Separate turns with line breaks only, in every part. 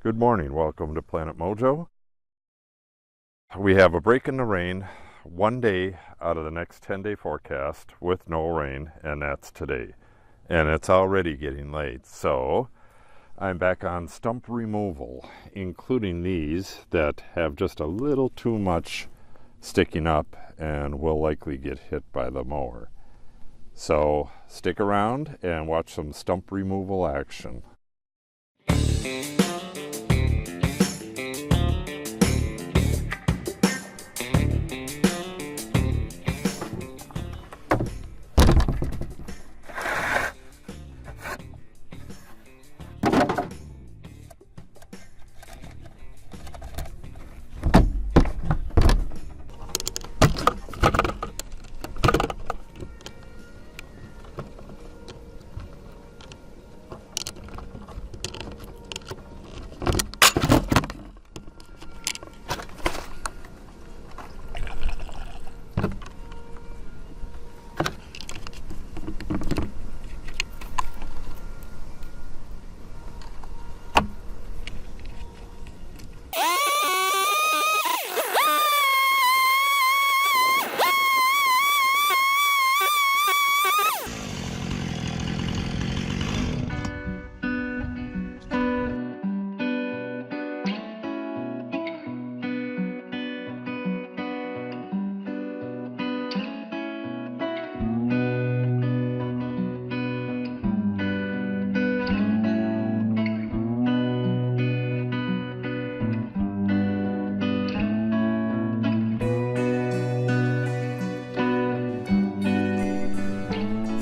Good morning, welcome to Planet Mojo. We have a break in the rain, one day out of the next 10-day forecast with no rain, and that's today. And it's already getting late, so I'm back on stump removal, including these that have just a little too much sticking up and will likely get hit by the mower. So stick around and watch some stump removal action.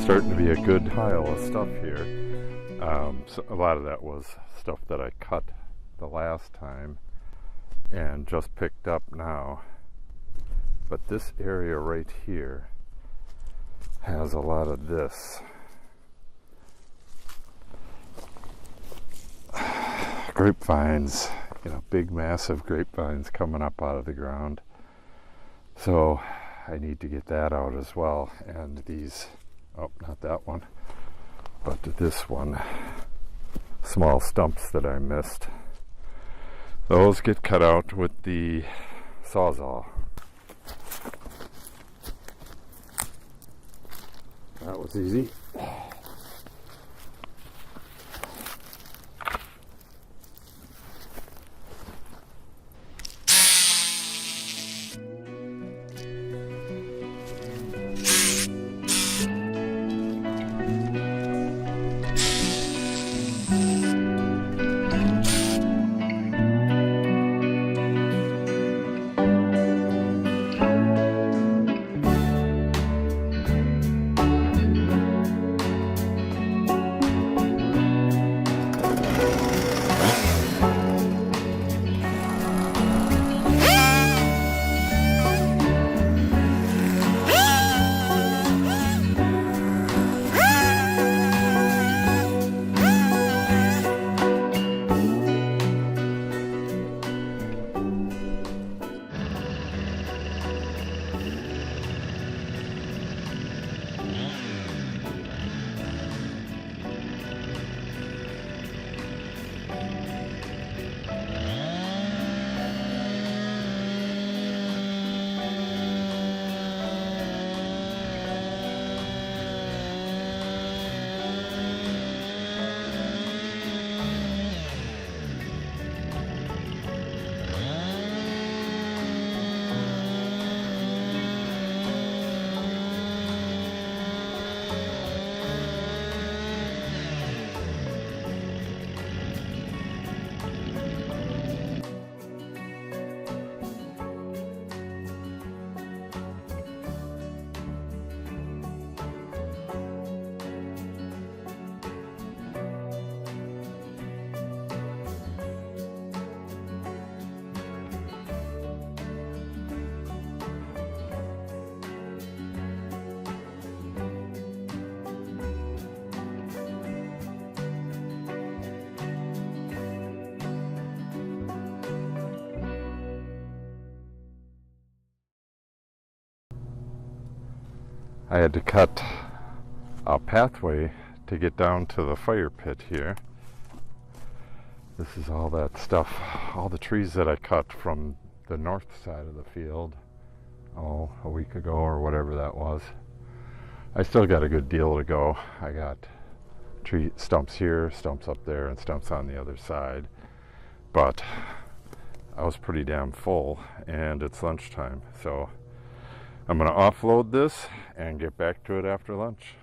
Starting to be a good pile of stuff here. So a lot of that was stuff that I cut the last time and just picked up now. But this area right here has a lot of this. Grapevines, big massive grapevines coming up out of the ground. So I need to get that out as well. And these, oh, not that one, but this one, small stumps that I missed. Those get cut out with the Sawzall. That was easy. I had to cut a pathway to get down to the fire pit here. This is all that stuff, all the trees that I cut from the north side of the field, a week ago or whatever that was. I still got a good deal to go. I got tree stumps here, stumps up there, and stumps on the other side. But I was pretty damn full, and it's lunchtime, so I'm going to offload this and get back to it after lunch.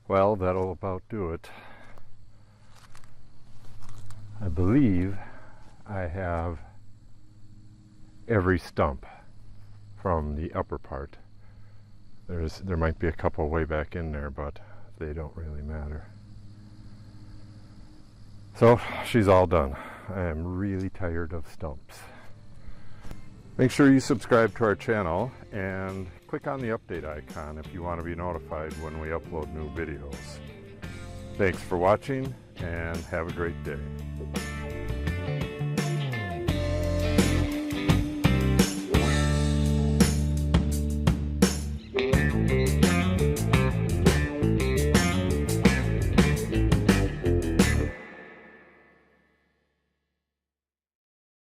Well, that'll about do it. I believe I have every stump from the upper part. There might be a couple way back in there, but they don't really matter. So she's all done. I am really tired of stumps. Make sure you subscribe to our channel and click on the update icon if you want to be notified when we upload new videos. Thanks for watching and have a great day.